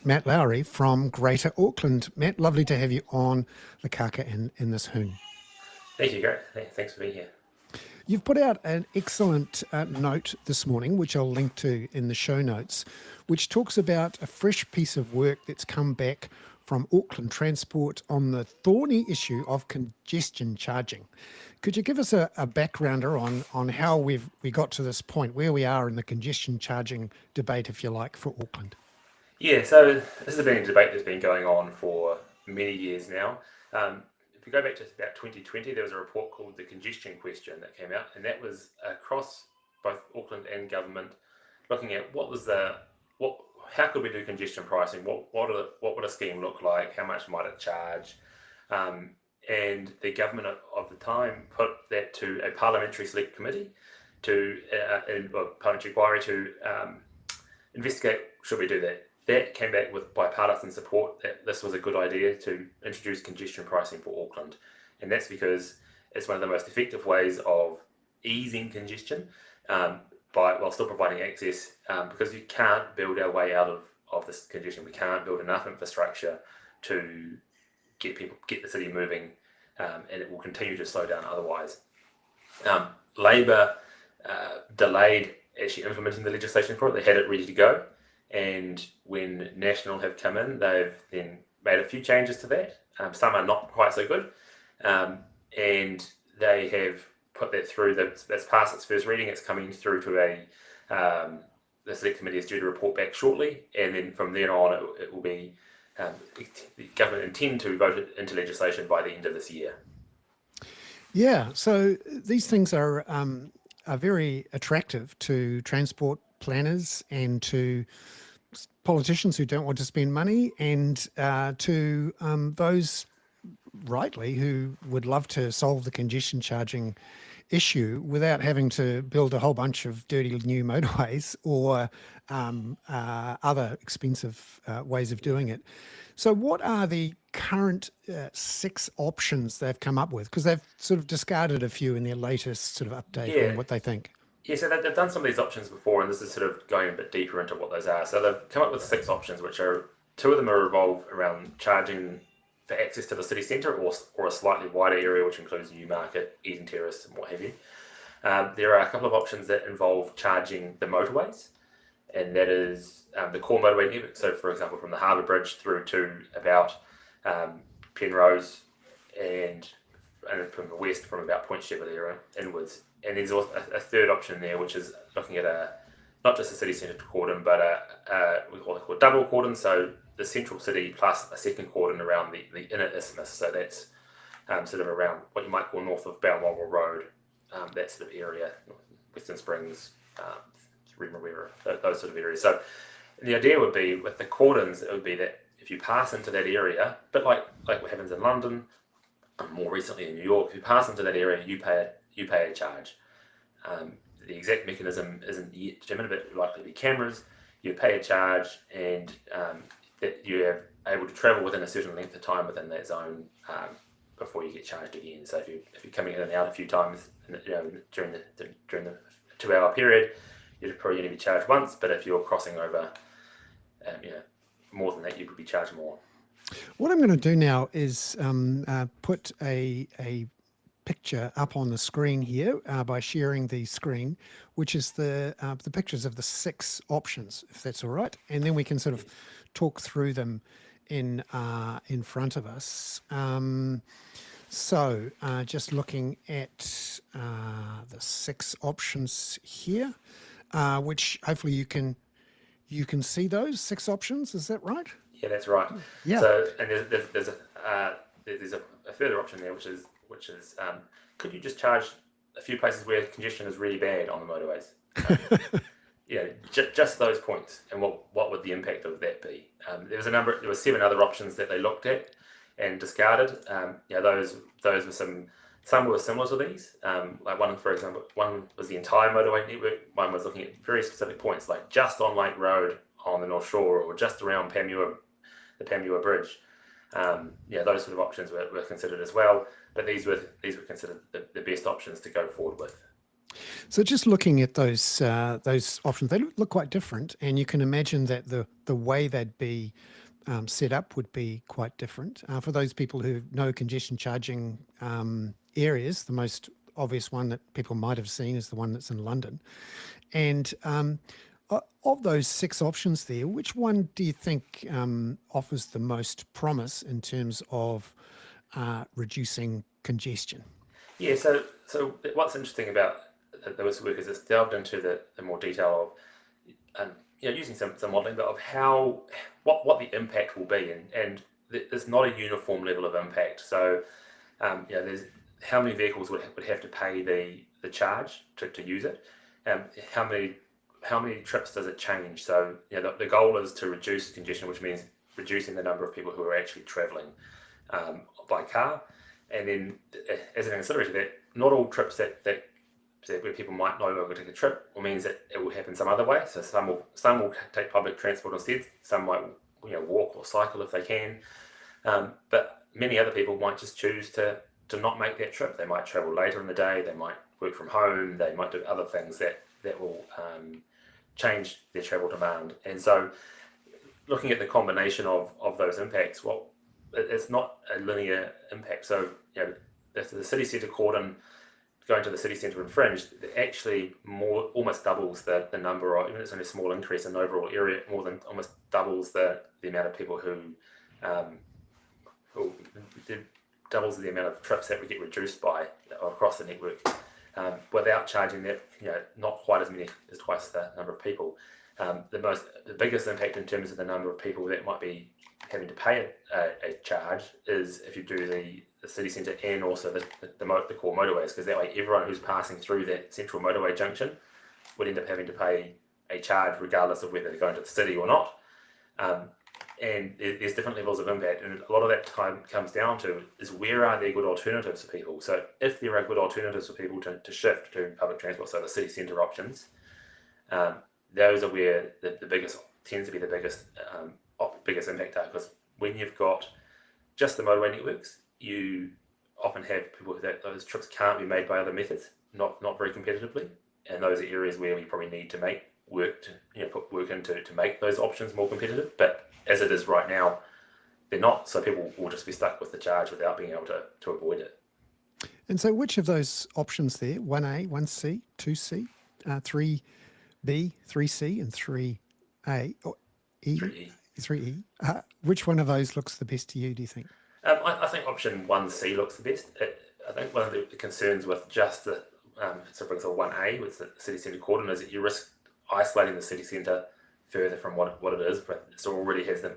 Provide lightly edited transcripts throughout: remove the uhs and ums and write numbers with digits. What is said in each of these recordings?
Matt Lowrie from Greater Auckland. Matt, lovely to have you on the Kaka in this hoon. Thank you, Gary. Thanks for being here. You've put out an excellent note this morning, which I'll link to in the show notes, which talks about a fresh piece of work that's come back from Auckland Transport on the thorny issue of congestion charging. Could you give us a backgrounder on how we got to this point, where we are in the congestion charging debate, if you like, for Auckland? Yeah, so this has been a debate that's been going on for many years now. If we go back to about 2020, there was a report called the Congestion Question that came out, and that was across both Auckland and government, looking at what how could we do congestion pricing? What would a scheme look like? How much might it charge? Um, and the government of the time put that to a parliamentary select committee parliamentary inquiry to investigate should we do that. That came back with bipartisan support that this was a good idea to introduce congestion pricing for Auckland, and that's because it's one of the most effective ways of easing congestion um, while still providing access. Because you can't build our way out of this congestion. We can't build enough infrastructure to get the city moving, and it will continue to slow down otherwise. Labor delayed actually implementing the legislation for it. They had it ready to go, and when National have come in, they've then made a few changes to that. Some are not quite so good, and they have put that through. That's passed its first reading. It's coming through to the select committee is due to report back shortly, and then from then on, it will be the government intend to vote it into legislation by the end of this year. Yeah, so these things are very attractive to transport planners and to politicians who don't want to spend money, and to those rightly who would love to solve the congestion charging issue without having to build a whole bunch of dirty new motorways or other expensive ways of doing it. So, what are the current six options they've come up with? Because they've sort of discarded a few in their latest sort of update Yeah, on what they think. Yeah, so they've done some of these options before, and this is sort of going a bit deeper into what those are. So they've come up with six options, which are two of them are revolve around charging for access to the city centre or a slightly wider area, which includes Newmarket, Eden Terrace, and what have you. There are a couple of options that involve charging the motorways, and that is the core motorway network. So, for example, from the Harbour Bridge through to about Penrose, and from the west from about Point Shepherd area inwards. And there's also a third option there, which is looking at not just a city centre cordon, but what they call double cordon. So the central city plus a second cordon around the inner isthmus. So that's sort of around what you might call north of Balmoral Road, that sort of area, Western Springs, River, those sort of areas. So the idea would be with the cordons, it would be that if you pass into that area, but like what happens in London, more recently in New York, if you pass into that area, you pay a charge. The exact mechanism isn't yet determined, but it will likely be cameras. You pay a charge, and that you're able to travel within a certain length of time within that zone before you get charged again. So if you're coming in and out a few times, during the 2 hour period, you're probably going to be charged once. But if you're crossing over, more than that, you could be charged more. What I'm going to do now is put a picture up on the screen here by sharing the screen, which is the pictures of the six options, if that's all right, and then we can sort of talk through them in front of us. Just looking at the six options here, which hopefully you can see those six options. Is that right? Yeah, that's right. Yeah. So, and there's a further option there, which is could you just charge a few places where congestion is really bad on the motorways? Just those points, and what would the impact of that be? There were seven other options that they looked at and discarded. Those were some were similar to these. Like one, for example, one was the entire motorway network. One was looking at very specific points, like just on Lake Road on the North Shore, or just around the Panmure Bridge. Those sort of options were considered as well, but these were considered the best options to go forward with. So just looking at those options, they look quite different, and you can imagine that the way they'd be set up would be quite different. For those people who know congestion charging areas, the most obvious one that people might have seen is the one that's in London. And of those six options there, which one do you think offers the most promise in terms of reducing congestion? Yeah, so what's interesting about this work is it's delved into the more detail of using some modelling, but of how what the impact will be, and there's not a uniform level of impact. So there's how many vehicles would have to pay the charge to use it, how many trips does it change? So the goal is to reduce congestion, which means reducing the number of people who are actually travelling by car. And then, as an ancillary to that, not all trips that where people might no longer take a trip, or means that it will happen some other way. So some will take public transport instead. Some might walk or cycle if they can. But many other people might just choose to not make that trip. They might travel later in the day. They might work from home. They might do other things that will change their travel demand. And so, looking at the combination of those impacts, it's not a linear impact. So, if the city centre cordon going to the city centre and fringe, it actually almost doubles the number of, even it's only a small increase in the overall area, more than almost doubles the amount of people who doubles the amount of trips that we get reduced by across the network, without charging that, not quite as many as twice the number of people. The biggest impact in terms of the number of people that might be having to pay a charge is if you do the city centre and also the core motorways, because that way everyone who's passing through that central motorway junction would end up having to pay a charge regardless of whether they're going to the city or not. And there's different levels of impact, and a lot of that time comes down to is where are there good alternatives for people. So if there are good alternatives for people to shift to public transport, so the city centre options, those are where the biggest tends to be the biggest impact are, because when you've got just the motorway networks, you often have people that those trips can't be made by other methods, not very competitively, and those are areas where we probably need to make work to put work into to make those options more competitive. But as it is right now, they're not, so people will just be stuck with the charge without being able to avoid it. And so which of those options there, 1A, 1C, 2C, 3B, 3C, and 3A, or E, 3E. 3E, which one of those looks the best to you, do you think? I think option 1C looks the best. I think one of the concerns with just the for example 1A with the city centre cordon is that you risk isolating the city centre further from what it is, but it already has the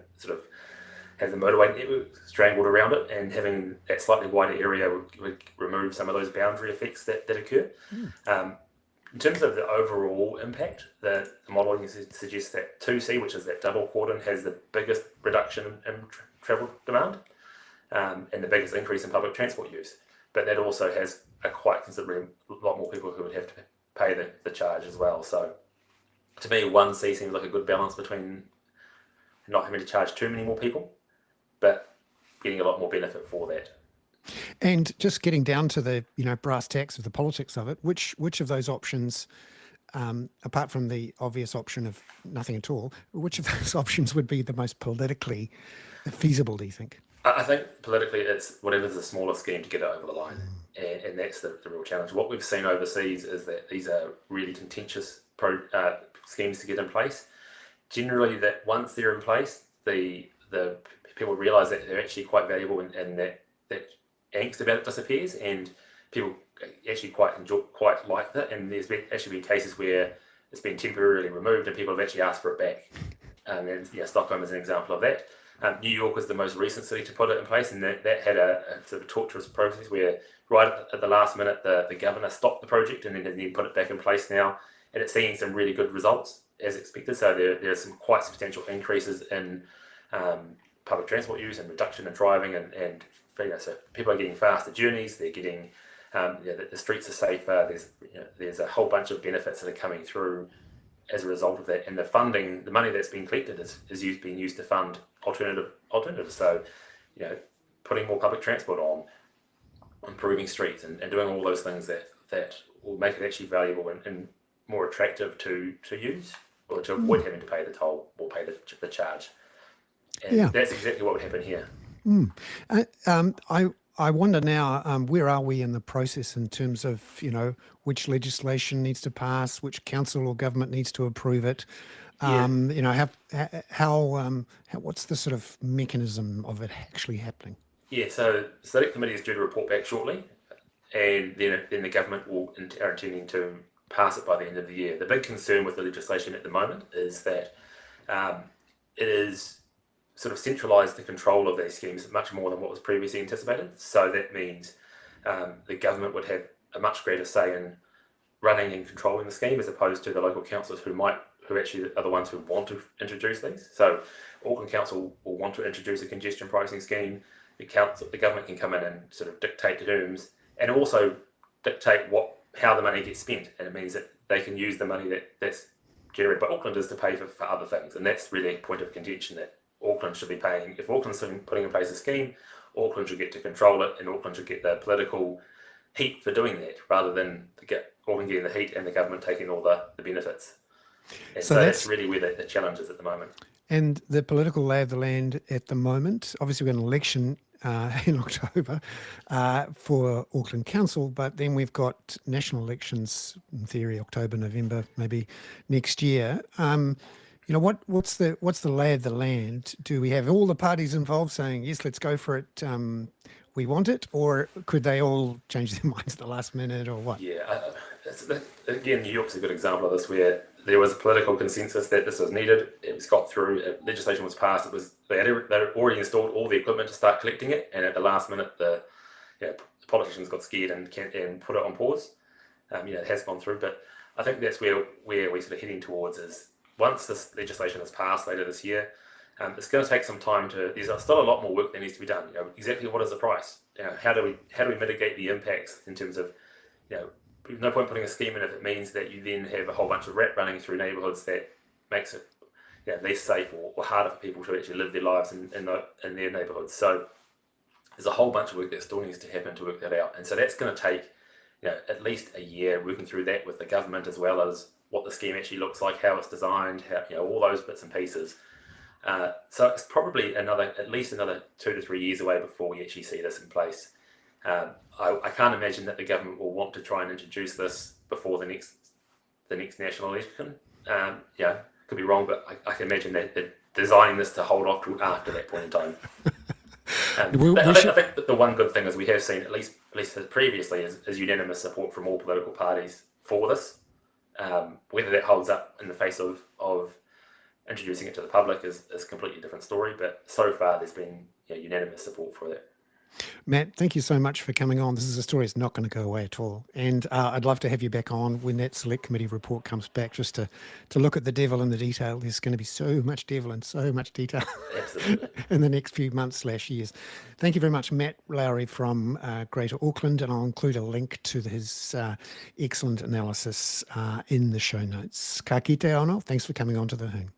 motorway network strangled around it, and having that slightly wider area would remove some of those boundary effects that occur. In terms of the overall impact, the modelling suggests that 2C, which is that double cordon, has the biggest reduction in travel demand and the biggest increase in public transport use. But that also has a quite considerably lot more people who would have to pay the charge as well. So to me, 1C seems like a good balance between not having to charge too many more people, but getting a lot more benefit for that. And just getting down to the brass tacks of the politics of it, which of those options, apart from the obvious option of nothing at all, which of those options would be the most politically feasible, do you think? I think politically it's whatever's the smallest scheme to get it over the line, and that's the real challenge. What we've seen overseas is that these are really contentious schemes to get in place. Generally, that once they're in place, the people realise that they're actually quite valuable, and that angst about it disappears, and people actually quite like that. And there's actually been cases where it's been temporarily removed, and people have actually asked for it back. And Stockholm is an example of that. New York was the most recent city to put it in place, and that had a sort of torturous process where right at the last minute the governor stopped the project and then put it back in place now, and it's seeing some really good results as expected. So there's some quite substantial increases in public transport use and reduction in driving, and so people are getting faster journeys. They're getting the streets are safer. There's a whole bunch of benefits that are coming through as a result of that, and the money that's been collected is being used to fund alternatives. So, putting more public transport on, improving streets, and doing all those things that that will make it actually valuable and more attractive to use, or to avoid having to pay the toll or pay the charge. And Yeah. that's exactly what would happen here. I wonder now, where are we in the process in terms of, which legislation needs to pass, which council or government needs to approve it? Yeah. What's the sort of mechanism of it actually happening? Yeah, so the Select Committee is due to report back shortly, and then the government are intending to pass it by the end of the year. The big concern with the legislation at the moment is that it is sort of centralised the control of these schemes much more than what was previously anticipated. So that means the government would have a much greater say in running and controlling the scheme, as opposed to the local councillors who actually are the ones who want to introduce these. So Auckland Council will want to introduce a congestion pricing scheme. The government can come in and sort of dictate terms, and also dictate how the money gets spent. And it means that they can use the money that's generated by Aucklanders to pay for other things. And that's really a point of contention, that Auckland should be paying. If Auckland's putting in place a scheme, Auckland should get to control it, and Auckland should get the political heat for doing that, rather than Auckland getting the heat and the government taking all the benefits. And so that's really where the challenge is at the moment. And the political lay of the land at the moment, obviously we've got an election in October for Auckland Council, but then we've got national elections, in theory, October, November, maybe next year. What's the lay of the land? Do we have all the parties involved saying, yes, let's go for it, we want it, or could they all change their minds at the last minute, or what? Yeah, again, New York's a good example of this, where there was a political consensus that this was needed. It was got through. Legislation was passed. They had already installed all the equipment to start collecting it, and at the last minute, the politicians got scared and put it on pause. It has gone through, but I think that's where we're sort of heading towards. Is once this legislation is passed later this year, it's going to take some time there's still a lot more work that needs to be done. Exactly what is the price? How do we mitigate the impacts in terms of, there's no point putting a scheme in if it means that you then have a whole bunch of rat running through neighbourhoods that makes it less safe or harder for people to actually live their lives in their neighbourhoods. So there's a whole bunch of work that still needs to happen to work that out. And so that's going to take at least a year working through that with the government, as well as what the scheme actually looks like, how it's designed, all those bits and pieces. So it's probably at least another 2 to 3 years away before we actually see this in place. I can't imagine that the government will want to try and introduce this before the next national election. Could be wrong, but I can imagine that they're designing this to hold off till after that point in time. I think that the one good thing is we have seen, at least previously, is unanimous support from all political parties for this. Whether that holds up in the face of introducing it to the public is a completely different story, but so far there's been unanimous support for that. Matt, thank you so much for coming on. This is a story that's not going to go away at all. And I'd love to have you back on when that select committee report comes back, just to look at the devil in the detail. There's going to be so much devil and so much detail in the next few months/years. Thank you very much, Matt Lowrie from Greater Auckland, and I'll include a link to his excellent analysis in the show notes. Ka kite ono. Thanks for coming on to The Hoon.